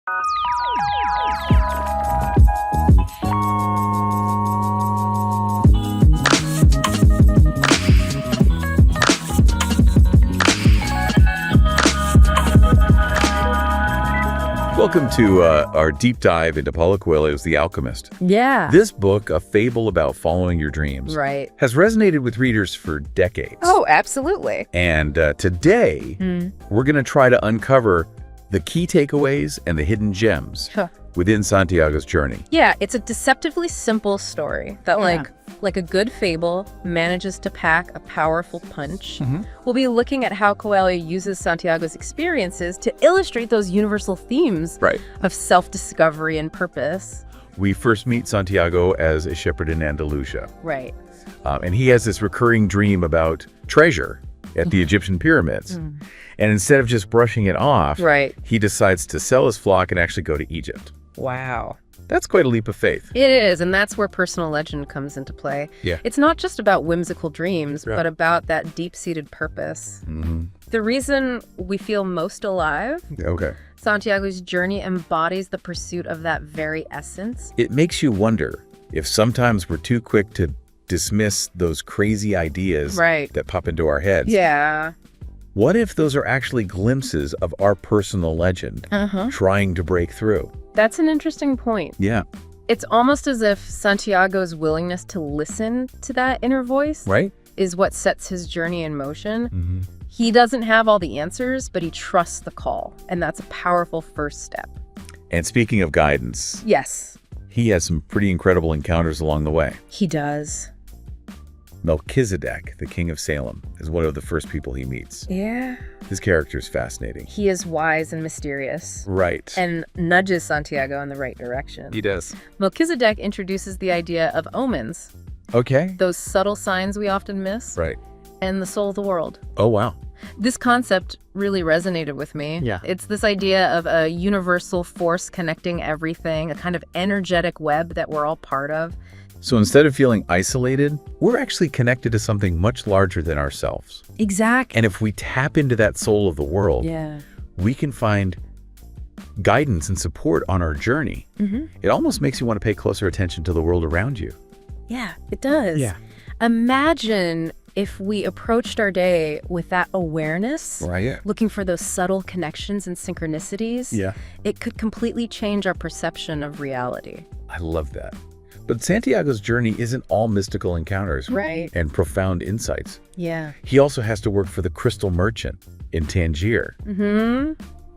Welcome to our deep dive into Paulo Coelho's The Alchemist. Yeah. This book, a fable about following your dreams, Right. has resonated with readers for decades. Oh, absolutely. And today, we're going to try to uncover the key takeaways and the hidden gems within Santiago's journey. Yeah, it's a deceptively simple story that, like a good fable, manages to pack a powerful punch. We'll be looking at how Coelho uses Santiago's experiences to illustrate those universal themes of self-discovery and purpose. We first meet Santiago as a shepherd in Andalusia. Right. And he has this recurring dream about treasure at the Egyptian pyramids. And instead of just brushing it off, he decides to sell his flock and actually go to Egypt. Wow. That's quite a leap of faith. It is, and that's where personal legend comes into play. Yeah. It's not just about whimsical dreams, but about that deep-seated purpose. The reason we feel most alive, Santiago's journey embodies the pursuit of that very essence. It makes you wonder if sometimes we're too quick to dismiss those crazy ideas that pop into our heads. Yeah. What if those are actually glimpses of our personal legend trying to break through? That's an interesting point. Yeah. It's almost as if Santiago's willingness to listen to that inner voice is what sets his journey in motion. He doesn't have all the answers, but he trusts the call, and that's a powerful first step. And speaking of guidance, he has some pretty incredible encounters along the way. He does. Melchizedek, the king of Salem, is one of the first people he meets. Yeah. His character is fascinating. He is wise and mysterious. Right. And nudges Santiago in the right direction. He does. Melchizedek introduces the idea of omens. Okay. Those subtle signs we often miss. Right. And the soul of the world. Oh, wow. This concept really resonated with me. Yeah. It's this idea of a universal force connecting everything, a kind of energetic web that we're all part of. So instead of feeling isolated, we're actually connected to something much larger than ourselves. Exactly. And if we tap into that soul of the world, we can find guidance and support on our journey. It almost makes you want to pay closer attention to the world around you. Yeah, it does. Yeah. Imagine if we approached our day with that awareness, looking for those subtle connections and synchronicities, it could completely change our perception of reality. I love that. But Santiago's journey isn't all mystical encounters and profound insights. Yeah. He also has to work for the crystal merchant in Tangier.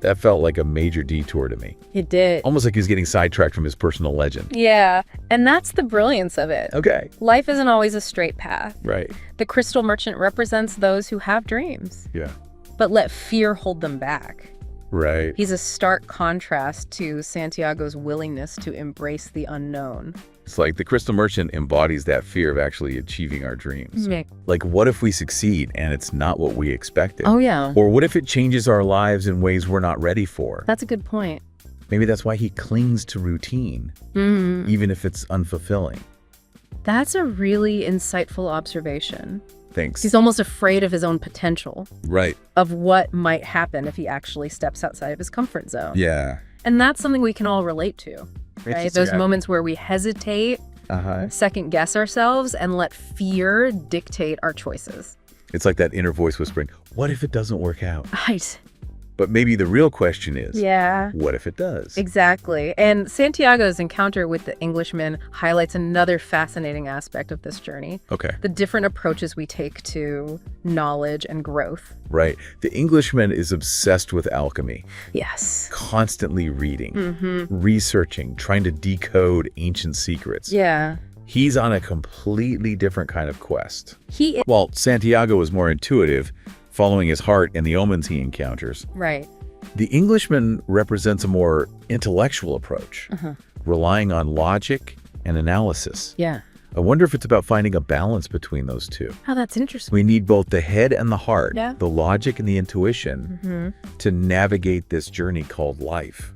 That felt like a major detour to me. It did. Almost like he's getting sidetracked from his personal legend. Yeah, and that's the brilliance of it. Okay. Life isn't always a straight path. Right. The crystal merchant represents those who have dreams. Yeah. But let fear hold them back. Right. He's a stark contrast to Santiago's willingness to embrace the unknown. It's like the crystal merchant embodies that fear of actually achieving our dreams. Like, what if we succeed and it's not what we expected? Oh, yeah. Or what if it changes our lives in ways we're not ready for? That's a good point. Maybe that's why he clings to routine, even if it's unfulfilling. That's a really insightful observation. Thanks. He's almost afraid of his own potential. Right. Of what might happen if he actually steps outside of his comfort zone. Yeah. And that's something we can all relate to. Right? Those moments where we hesitate, second guess ourselves, and let fear dictate our choices. It's like that inner voice whispering, what if it doesn't work out? Right. But maybe the real question is, what if it does? Exactly. And Santiago's encounter with the Englishman highlights another fascinating aspect of this journey. Okay. The different approaches we take to knowledge and growth. Right. The Englishman is obsessed with alchemy. Yes. Constantly reading, researching, trying to decode ancient secrets. Yeah. He's on a completely different kind of quest. While Santiago is more intuitive, following his heart and the omens he encounters. Right. The Englishman represents a more intellectual approach, relying on logic and analysis. Yeah. I wonder if it's about finding a balance between those two. Oh, that's interesting. We need both the head and the heart, the logic and the intuition, to navigate this journey called life.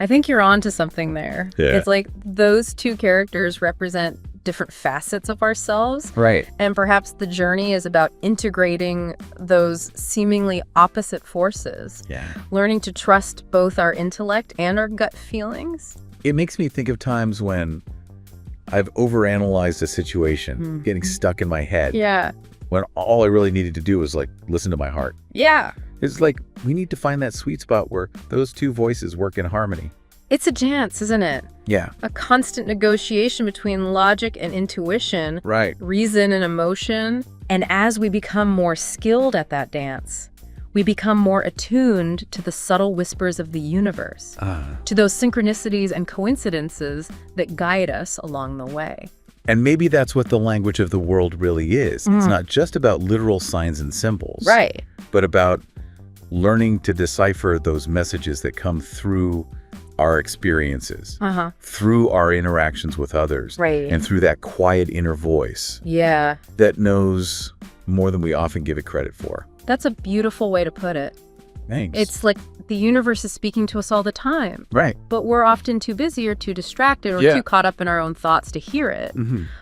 I think you're on to something there. Yeah. It's like those two characters represent different facets of ourselves. Right. And perhaps the journey is about integrating those seemingly opposite forces. Yeah. Learning to trust both our intellect and our gut feelings. It makes me think of times when I've overanalyzed a situation, getting stuck in my head. Yeah. When all I really needed to do was like listen to my heart. Yeah. It's like we need to find that sweet spot where those two voices work in harmony. It's a dance, isn't it? Yeah. A constant negotiation between logic and intuition, Right. reason and emotion. And as we become more skilled at that dance, we become more attuned to the subtle whispers of the universe, to those synchronicities and coincidences that guide us along the way. And maybe that's what the language of the world really is. It's not just about literal signs and symbols. Right. But about learning to decipher those messages that come through our experiences, through our interactions with others, and through that quiet inner voice that knows more than we often give it credit for. That's a beautiful way to put it. Thanks. It's like the universe is speaking to us all the time. Right. But we're often too busy or too distracted or too caught up in our own thoughts to hear it.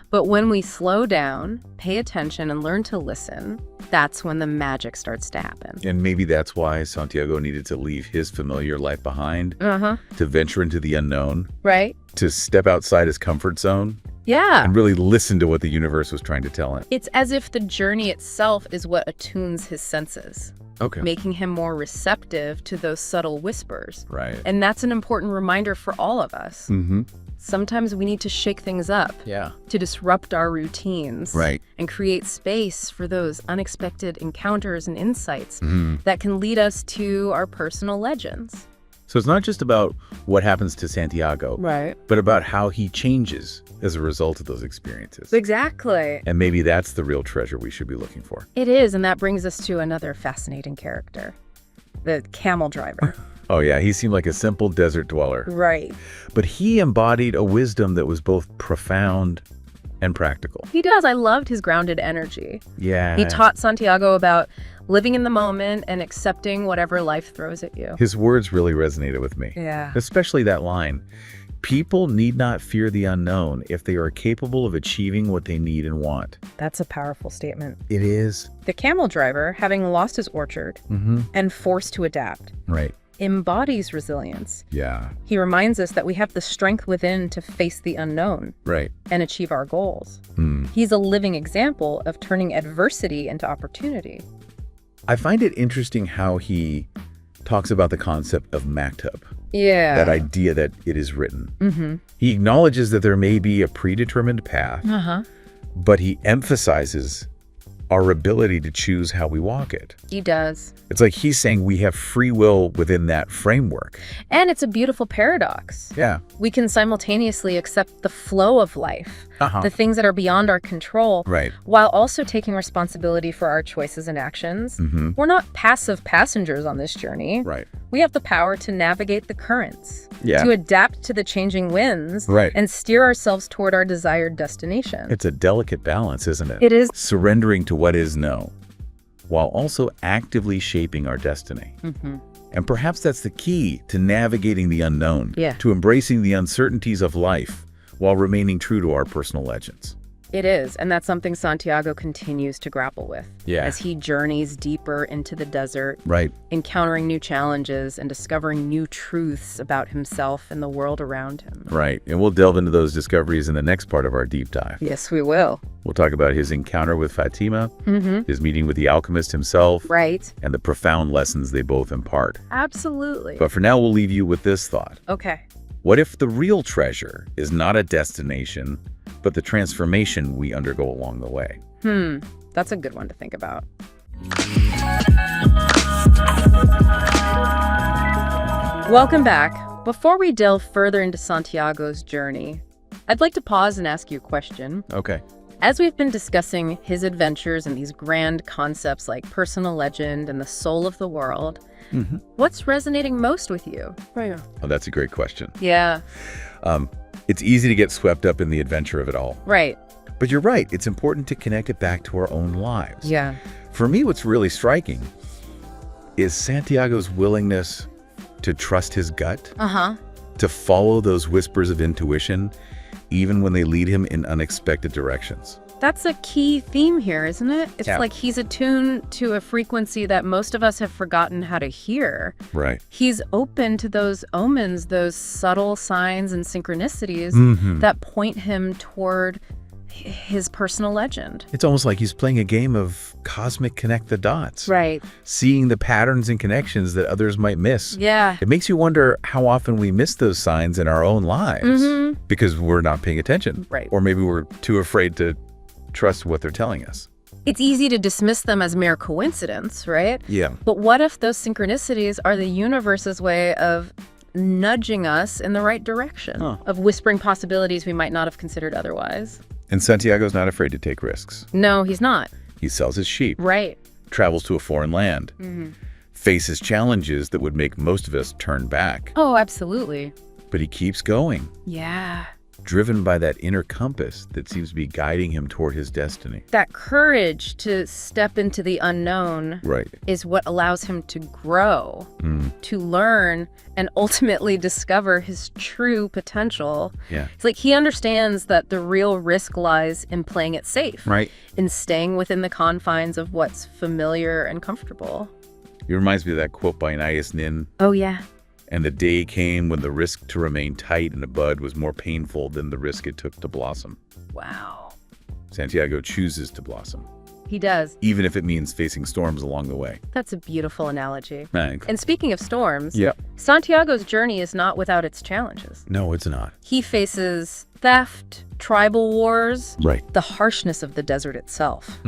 But when we slow down, pay attention, and learn to listen, that's when the magic starts to happen. And maybe that's why Santiago needed to leave his familiar life behind, to venture into the unknown, Right? to step outside his comfort zone, Yeah. and really listen to what the universe was trying to tell him. It's as if the journey itself is what attunes his senses, Okay. making him more receptive to those subtle whispers. Right. And that's an important reminder for all of us. Sometimes we need to shake things up, to disrupt our routines, and create space for those unexpected encounters and insights that can lead us to our personal legends. So it's not just about what happens to Santiago, but about how he changes as a result of those experiences. Exactly. And maybe that's the real treasure we should be looking for. It is, and that brings us to another fascinating character, the camel driver. Oh yeah, he seemed like a simple desert dweller. Right. But he embodied a wisdom that was both profound and practical. He does. I loved his grounded energy. Yeah. He taught Santiago about living in the moment and accepting whatever life throws at you. His words really resonated with me. Yeah. Especially that line, "People need not fear the unknown if they are capable of achieving what they need and want." That's a powerful statement. It is. The camel driver, having lost his orchard and forced to adapt, Right. embodies resilience. Yeah. He reminds us that we have the strength within to face the unknown Right. and achieve our goals. He's a living example of turning adversity into opportunity. I find it interesting how he talks about the concept of maktub. Yeah. That idea that it is written. He acknowledges that there may be a predetermined path, but he emphasizes our ability to choose how we walk it. He does. It's like he's saying we have free will within that framework. And it's a beautiful paradox. Yeah. We can simultaneously accept the flow of life, the things that are beyond our control, Right. while also taking responsibility for our choices and actions. We're not passive passengers on this journey. Right. We have the power to navigate the currents, Yeah. to adapt to the changing winds, Right. and steer ourselves toward our desired destination. It's a delicate balance, isn't it? It is. Surrendering to what is known, while also actively shaping our destiny. And perhaps that's the key to navigating the unknown, to embracing the uncertainties of life, while remaining true to our personal legends. It is, and that's something Santiago continues to grapple with as he journeys deeper into the desert, Right. encountering new challenges and discovering new truths about himself and the world around him. Right. And we'll delve into those discoveries in the next part of our deep dive. Yes, we will. We'll talk about his encounter with Fatima, his meeting with the alchemist himself, Right. and the profound lessons they both impart. Absolutely. But for now, we'll leave you with this thought. Okay. What if the real treasure is not a destination, but the transformation we undergo along the way? That's a good one to think about. Welcome back. Before we delve further into Santiago's journey, I'd like to pause and ask you a question. Okay. As we've been discussing his adventures and these grand concepts like personal legend and the soul of the world, what's resonating most with you? Oh, that's a great question. Yeah. It's easy to get swept up in the adventure of it all. Right. But you're right. It's important to connect it back to our own lives. Yeah. For me, what's really striking is Santiago's willingness to trust his gut, to follow those whispers of intuition, even when they lead him in unexpected directions. That's a key theme here, isn't it? It's like he's attuned to a frequency that most of us have forgotten how to hear. Right. He's open to those omens, those subtle signs and synchronicities that point him toward his personal legend. It's almost like he's playing a game of cosmic connect the dots. Right. Seeing the patterns and connections that others might miss. Yeah. It makes you wonder how often we miss those signs in our own lives because we're not paying attention. Right. Or maybe we're too afraid to trust what they're telling us. It's easy to dismiss them as mere coincidence, right? Yeah. But what if those synchronicities are the universe's way of nudging us in the right direction, of whispering possibilities we might not have considered otherwise? And Santiago's not afraid to take risks. No, he's not. He sells his sheep. Right. Travels to a foreign land. Faces challenges that would make most of us turn back. Oh, absolutely. But he keeps going. Yeah. Driven by that inner compass that seems to be guiding him toward his destiny. That courage to step into the unknown is what allows him to grow, to learn, and ultimately discover his true potential. Yeah. It's like he understands that the real risk lies in playing it safe, in staying within the confines of what's familiar and comfortable. It reminds me of that quote by Anais Nin. Oh, yeah. And the day came when the risk to remain tight in a bud was more painful than the risk it took to blossom. Wow. Santiago chooses to blossom. He does. Even if it means facing storms along the way. That's a beautiful analogy. Thanks. And speaking of storms, Santiago's journey is not without its challenges. No, it's not. He faces theft, tribal wars, the harshness of the desert itself.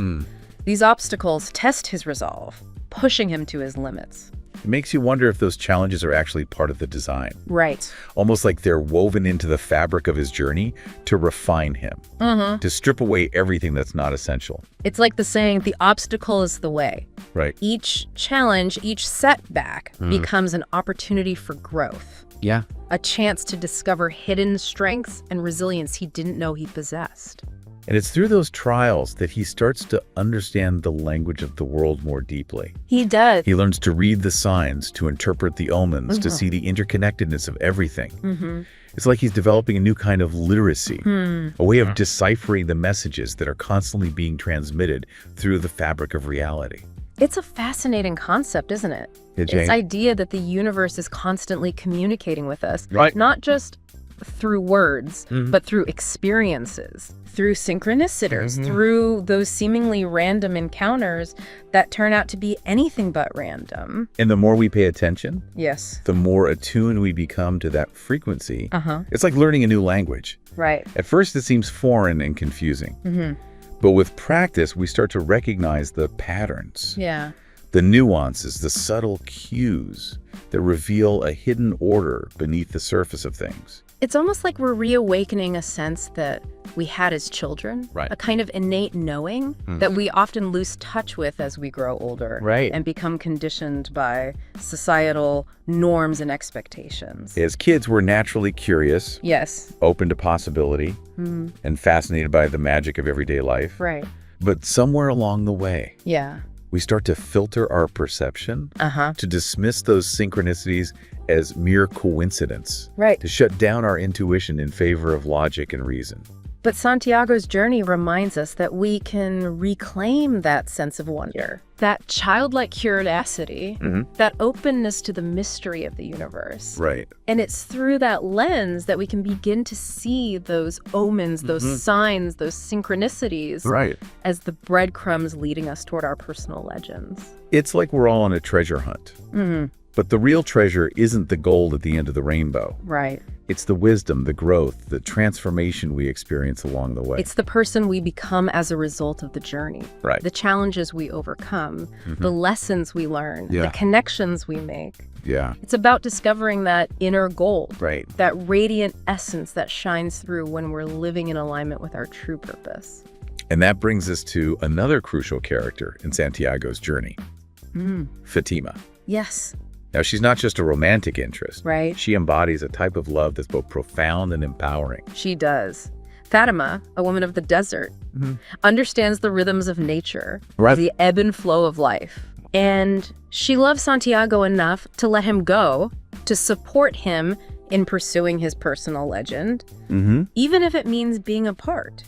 These obstacles test his resolve, pushing him to his limits. It makes you wonder if those challenges are actually part of the design. Right. Almost like they're woven into the fabric of his journey to refine him, to strip away everything that's not essential. It's like the saying, the obstacle is the way. Right. Each challenge, each setback becomes an opportunity for growth. Yeah. A chance to discover hidden strengths and resilience he didn't know he possessed. And it's through those trials that he starts to understand the language of the world more deeply. He does. He learns to read the signs, to interpret the omens, to see the interconnectedness of everything. It's like he's developing a new kind of literacy, a way of deciphering the messages that are constantly being transmitted through the fabric of reality. It's a fascinating concept, isn't it? Yeah, Jane. This idea that the universe is constantly communicating with us, not just through words, but through experiences, through synchronicities, through those seemingly random encounters that turn out to be anything but random. And the more we pay attention, Yes. the more attuned we become to that frequency. It's like learning a new language. Right. At first, it seems foreign and confusing. But with practice, we start to recognize the patterns, Yeah. the nuances, the subtle cues that reveal a hidden order beneath the surface of things. It's almost like we're reawakening a sense that we had as children, a kind of innate knowing that we often lose touch with as we grow older and become conditioned by societal norms and expectations. As kids, we're naturally curious, open to possibility, and fascinated by the magic of everyday life. Right. But somewhere along the way, Yeah. we start to filter our perception, to dismiss those synchronicities as mere coincidence, to shut down our intuition in favor of logic and reason. But Santiago's journey reminds us that we can reclaim that sense of wonder, that childlike curiosity, that openness to the mystery of the universe. Right. And it's through that lens that we can begin to see those omens, those signs, those synchronicities as the breadcrumbs leading us toward our personal legends. It's like we're all on a treasure hunt. But the real treasure isn't the gold at the end of the rainbow. Right. It's the wisdom, the growth, the transformation we experience along the way. It's the person we become as a result of the journey. Right. The challenges we overcome, the lessons we learn, the connections we make. Yeah. It's about discovering that inner gold, Right. that radiant essence that shines through when we're living in alignment with our true purpose. And that brings us to another crucial character in Santiago's journey, Fatima. Yes. Now, she's not just a romantic interest. Right. She embodies a type of love that's both profound and empowering. She does. Fatima, a woman of the desert, understands the rhythms of nature, the ebb and flow of life. And she loves Santiago enough to let him go, to support him in pursuing his personal legend, Mm-hmm. even if it means being apart.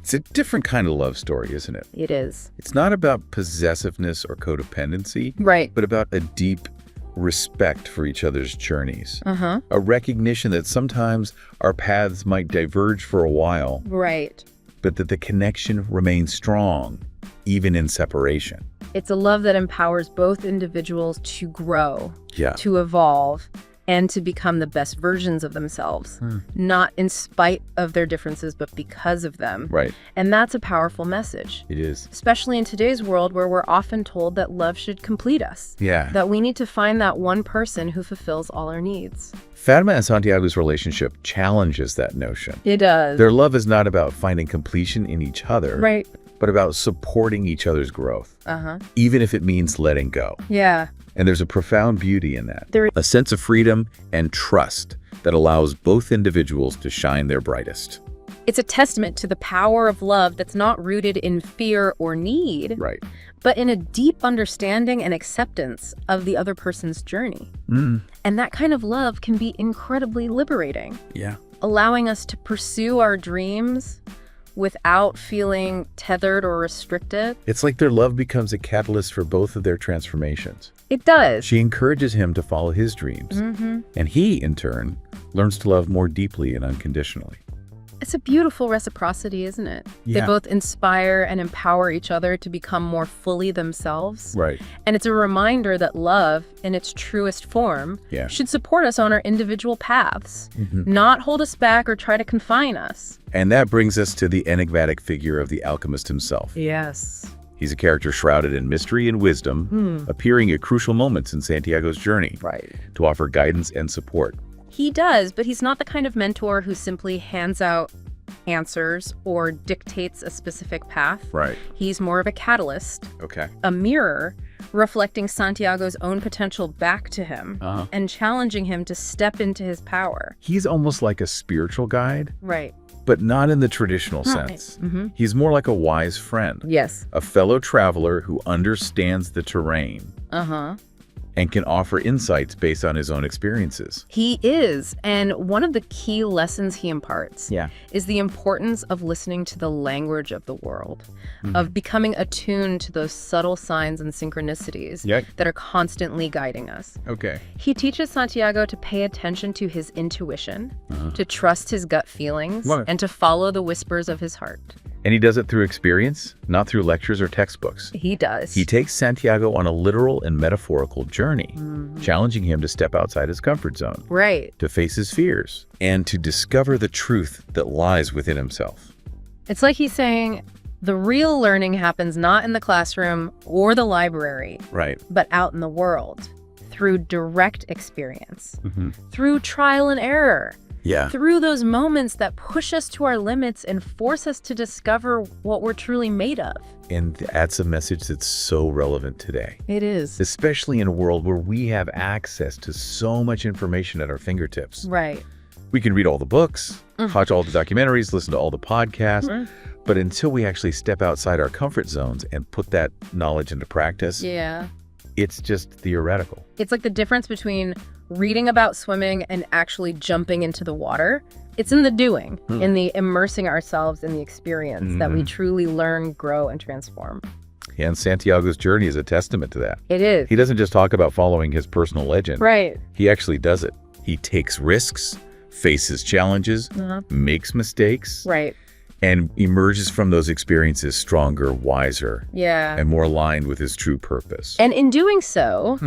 It's a different kind of love story, isn't it? It is. It's not about possessiveness or codependency, Right. but about a deep respect for each other's journeys. Uh-huh. A recognition that sometimes our paths might diverge for a while, Right. but that the connection remains strong, even in separation. It's a love that empowers both individuals to grow, Yeah. to evolve, and to become the best versions of themselves, not in spite of their differences, but because of them. Right. And that's a powerful message, It is. especially in today's world where we're often told that love should complete us, Yeah. that we need to find that one person who fulfills all our needs. Fatima and Santiago's relationship challenges that notion. It does. Their love is not about finding completion in each other, Right. but about supporting each other's growth, Uh-huh. even if it means letting go. Yeah. And there's a profound beauty in that. There- A sense of freedom and trust that allows both individuals to shine their brightest. It's a testament to the power of love that's not rooted in fear or need, Right. but in a deep understanding and acceptance of the other person's journey. And that kind of love can be incredibly liberating, Yeah. allowing us to pursue our dreams without feeling tethered or restricted. It's like their love becomes a catalyst for both of their transformations. It does. She encourages him to follow his dreams, and he, in turn, learns to love more deeply and unconditionally. It's a beautiful reciprocity, isn't it? Yeah. They both inspire and empower each other to become more fully themselves. Right. And it's a reminder that love, in its truest form, Yeah. should support us on our individual paths, not hold us back or try to confine us. And that brings us to the enigmatic figure of the alchemist himself. Yes. He's a character shrouded in mystery and wisdom, appearing at crucial moments in Santiago's journey Right. to offer guidance and support. He does, but he's not the kind of mentor who simply hands out answers or dictates a specific path. Right. He's more of a catalyst, Okay. a mirror reflecting Santiago's own potential back to him and challenging him to step into his power. He's almost like a spiritual guide, Right. but not in the traditional sense. He's more like a wise friend, Yes. a fellow traveler who understands the terrain Uh-huh. and can offer insights based on his own experiences. He is, and one of the key lessons he imparts Yeah. is the importance of listening to the language of the world, of becoming attuned to those subtle signs and synchronicities Yeah. that are constantly guiding us. Okay. He teaches Santiago to pay attention to his intuition, to trust his gut feelings, Love it. and to follow the whispers of his heart. And he does it through experience, not through lectures or textbooks. He does. He takes Santiago on a literal and metaphorical journey, challenging him to step outside his comfort zone, Right. to face his fears, and to discover the truth that lies within himself. It's like he's saying, the real learning happens not in the classroom or the library, Right. but out in the world, through direct experience, through trial and error, Yeah. through those moments that push us to our limits and force us to discover what we're truly made of. And that's a message that's so relevant today, It is. especially in a world where we have access to so much information at our fingertips. Right. We can read all the books, watch all the documentaries, listen to all the podcasts, but until we actually step outside our comfort zones and put that knowledge into practice, Yeah. it's just theoretical. It's like the difference between reading about swimming and actually jumping into the water. It's in the doing, in the immersing ourselves in the experience that we truly learn, grow, and transform. And Santiago's journey is a testament to that. It is. He doesn't just talk about following his personal legend. Right. He actually does it. He takes risks, faces challenges, makes mistakes, Right. and emerges from those experiences stronger, wiser, Yeah. and more aligned with his true purpose. And in doing so,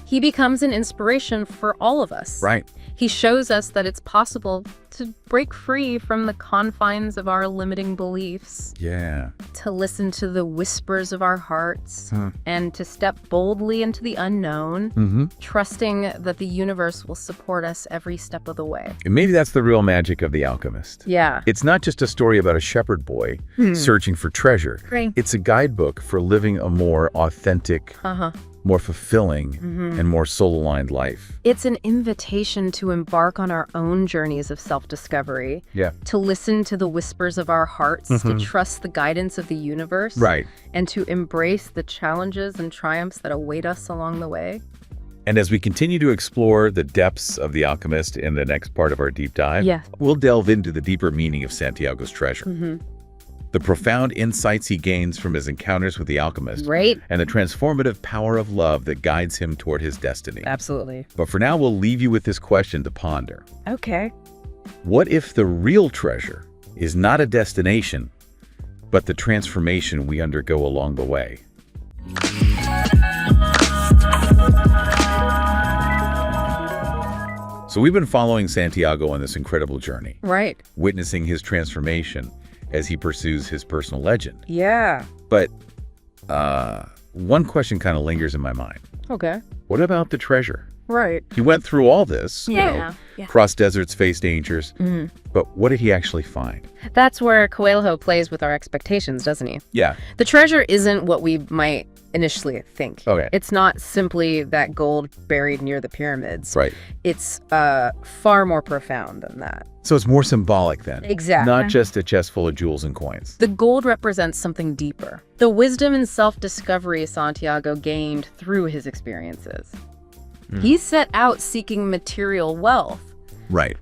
he becomes an inspiration for all of us. Right. He shows us that it's possible to break free from the confines of our limiting beliefs, Yeah. to listen to the whispers of our hearts, and to step boldly into the unknown, trusting that the universe will support us every step of the way. And maybe that's the real magic of The Alchemist. Yeah. It's not just a story about a shepherd boy searching for treasure. Great. It's a guidebook for living a more authentic, more fulfilling, and more soul-aligned life. It's an invitation to embark on our own journeys of self-discovery, Yeah. to listen to the whispers of our hearts, to trust the guidance of the universe, Right. and to embrace the challenges and triumphs that await us along the way. And as we continue to explore the depths of The Alchemist in the next part of our deep dive, we'll delve into the deeper meaning of Santiago's treasure. The profound insights he gains from his encounters with the alchemist. And the transformative power of love that guides him toward his destiny. Absolutely. But for now, we'll leave you with this question to ponder. Okay. What if the real treasure is not a destination, but the transformation we undergo along the way? So we've been following Santiago on this incredible journey. Witnessing his transformation as he pursues his personal legend. But one question kind of lingers in my mind. Okay. What about the treasure? He went through all this, crossed deserts, faced dangers, but what did he actually find? That's where Coelho plays with our expectations, doesn't he? The treasure isn't what we might initially think. It's not simply that gold buried near the pyramids. It's far more profound than that. So it's more symbolic then. Exactly. Not just a chest full of jewels and coins. The gold represents something deeper. The wisdom and self-discovery Santiago gained through his experiences. He set out seeking material wealth.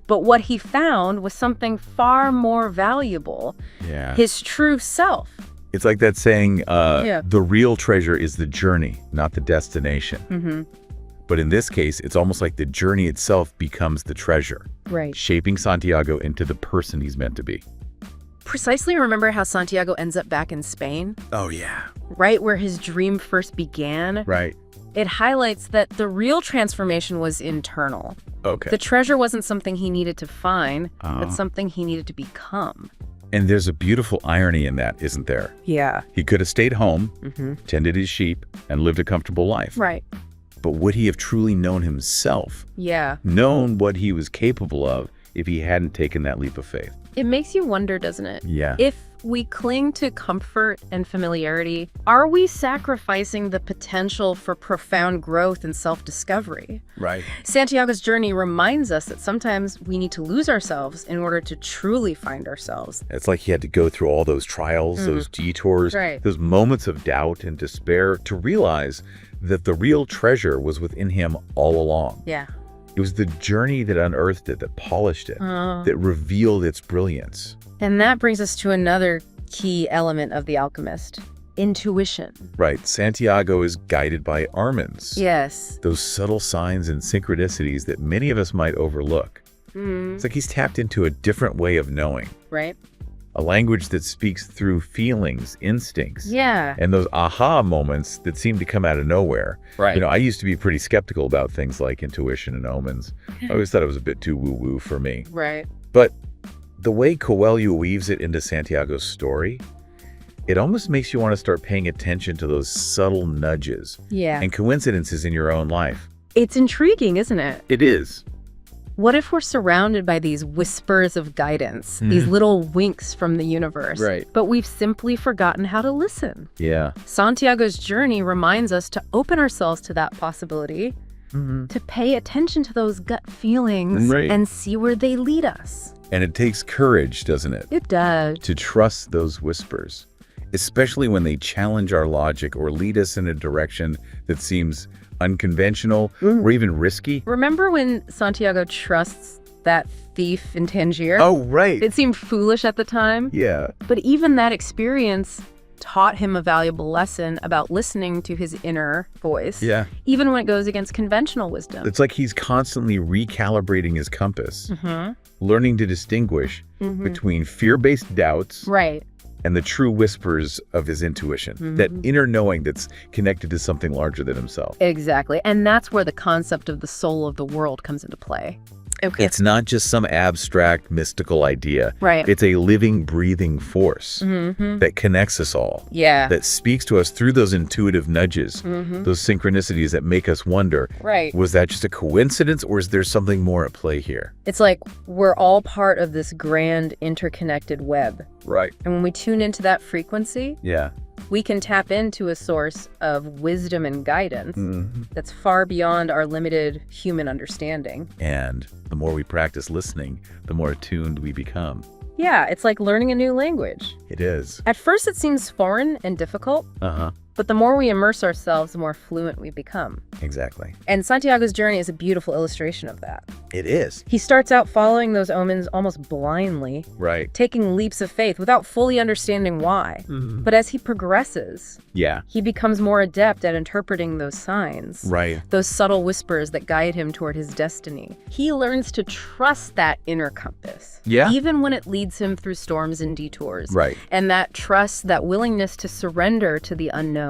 But what he found was something far more valuable. His true self. It's like that saying, the real treasure is the journey, not the destination. But in this case, it's almost like the journey itself becomes the treasure. Shaping Santiago into the person he's meant to be. Precisely. Remember how Santiago ends up back in Spain? Right where his dream first began? It highlights that the real transformation was internal. The treasure wasn't something he needed to find, but something he needed to become. And there's a beautiful irony in that, isn't there? He could have stayed home, tended his sheep, and lived a comfortable life. But would he have truly known himself? Known what he was capable of if he hadn't taken that leap of faith? It makes you wonder, doesn't it? If we cling to comfort and familiarity, are we sacrificing the potential for profound growth and self-discovery? Santiago's journey reminds us that sometimes we need to lose ourselves in order to truly find ourselves. It's like he had to go through all those trials, those detours, those moments of doubt and despair to realize that the real treasure was within him all along. It was the journey that unearthed it, that polished it, that revealed its brilliance. And that brings us to another key element of The Alchemist, intuition. Santiago is guided by omens. Those subtle signs and synchronicities that many of us might overlook. It's like he's tapped into a different way of knowing. A language that speaks through feelings, instincts, and those aha moments that seem to come out of nowhere. You know, I used to be pretty skeptical about things like intuition and omens. I always thought it was a bit too woo-woo for me. But the way Coelho weaves it into Santiago's story, it almost makes you want to start paying attention to those subtle nudges and coincidences in your own life. It's intriguing, isn't it? It is. What if we're surrounded by these whispers of guidance, these little winks from the universe, but we've simply forgotten how to listen? Santiago's journey reminds us to open ourselves to that possibility, to pay attention to those gut feelings and see where they lead us. And it takes courage, doesn't it? It does. To trust those whispers, especially when they challenge our logic or lead us in a direction that seems unconventional or even risky. Remember when Santiago trusts that thief in Tangier? It seemed foolish at the time. But even that experience taught him a valuable lesson about listening to his inner voice, even when it goes against conventional wisdom. It's like he's constantly recalibrating his compass, learning to distinguish between fear-based doubts and the true whispers of his intuition, that inner knowing that's connected to something larger than himself. Exactly. And that's where the concept of the soul of the world comes into play. It's not just some abstract, mystical idea. It's a living, breathing force that connects us all. That speaks to us through those intuitive nudges, those synchronicities that make us wonder, was that just a coincidence or is there something more at play here? It's like we're all part of this grand interconnected web. And when we tune into that frequency, we can tap into a source of wisdom and guidance that's far beyond our limited human understanding. And the more we practice listening, the more attuned we become. It's like learning a new language. It is. At first it seems foreign and difficult, But the more we immerse ourselves, the more fluent we become. Exactly. And Santiago's journey is a beautiful illustration of that. It is. He starts out following those omens almost blindly, Right. taking leaps of faith without fully understanding why. But as he progresses, he becomes more adept at interpreting those signs. Right. Those subtle whispers that guide him toward his destiny. He learns to trust that inner compass. Yeah. Even when it leads him through storms and detours. Right. And that trust, that willingness to surrender to the unknown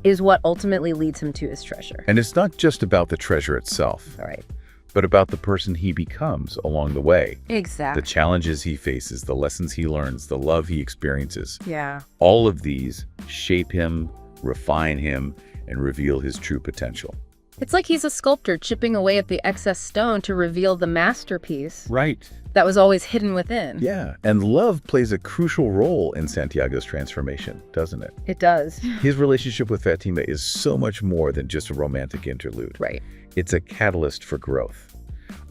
is what ultimately leads him to his treasure. And it's not just about the treasure itself. Right. But about the person he becomes along the way. Exactly. The challenges he faces, the lessons he learns, the love he experiences. Yeah. All of these shape him, refine him, and reveal his true potential. It's like he's a sculptor chipping away at the excess stone to reveal the masterpiece Right. that was always hidden within. Yeah. And love plays a crucial role in Santiago's transformation, doesn't it? It does. His relationship with Fatima is so much more than just a romantic interlude. Right. It's a catalyst for growth,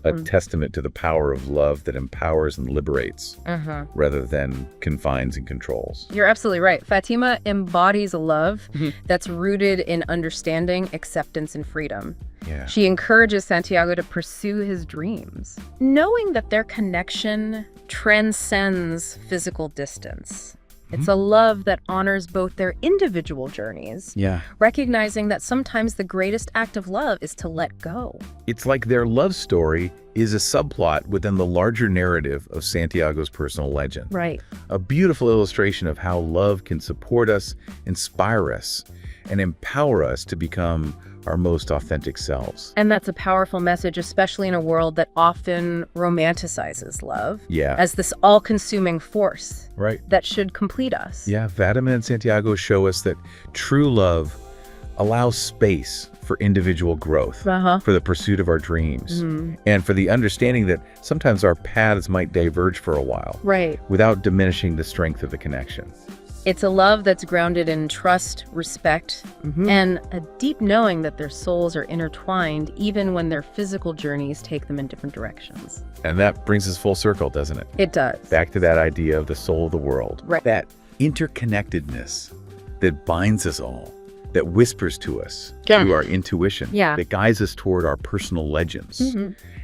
a testament to the power of love that empowers and liberates rather than confines and controls. You're absolutely right. Fatima embodies a love that's rooted in understanding, acceptance, and freedom. Yeah. She encourages Santiago to pursue his dreams, knowing that their connection transcends physical distance. It's a love that honors both their individual journeys, recognizing that sometimes the greatest act of love is to let go. It's like their love story is a subplot within the larger narrative of Santiago's personal legend. Right. A beautiful illustration of how love can support us, inspire us, and empower us to become our most authentic selves. And that's a powerful message, especially in a world that often romanticizes love as this all-consuming force that should complete us. Yeah, Fatima and Santiago show us that true love allows space for individual growth, for the pursuit of our dreams, and for the understanding that sometimes our paths might diverge for a while, without diminishing the strength of the connection. It's a love that's grounded in trust, respect, and a deep knowing that their souls are intertwined even when their physical journeys take them in different directions. And that brings us full circle, doesn't it? It does. Back to that idea of the soul of the world. Right. That interconnectedness that binds us all, that whispers to us through our intuition, that guides us toward our personal legends.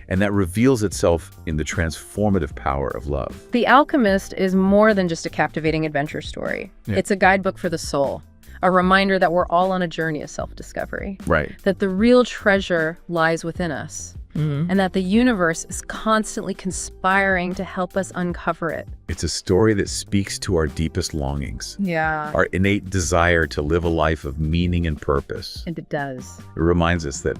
And that reveals itself in the transformative power of love. The Alchemist is more than just a captivating adventure story. It's a guidebook for the soul, a reminder that we're all on a journey of self-discovery. Right. That the real treasure lies within us, and that the universe is constantly conspiring to help us uncover it. It's a story that speaks to our deepest longings. Our innate desire to live a life of meaning and purpose. And it does. It reminds us that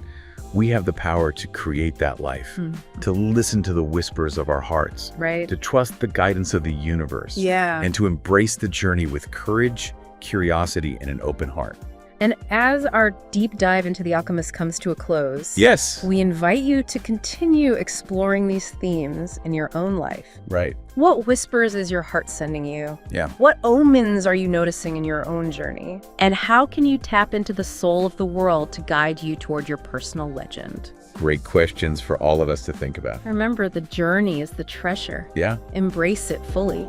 we have the power to create that life, to listen to the whispers of our hearts, to trust the guidance of the universe, and to embrace the journey with courage, curiosity, and an open heart. And as our deep dive into The Alchemist comes to a close, we invite you to continue exploring these themes in your own life. Right. What whispers is your heart sending you? Yeah. What omens are you noticing in your own journey? And how can you tap into the soul of the world to guide you toward your personal legend? Great questions for all of us to think about. Remember, the journey is the treasure. Yeah. Embrace it fully.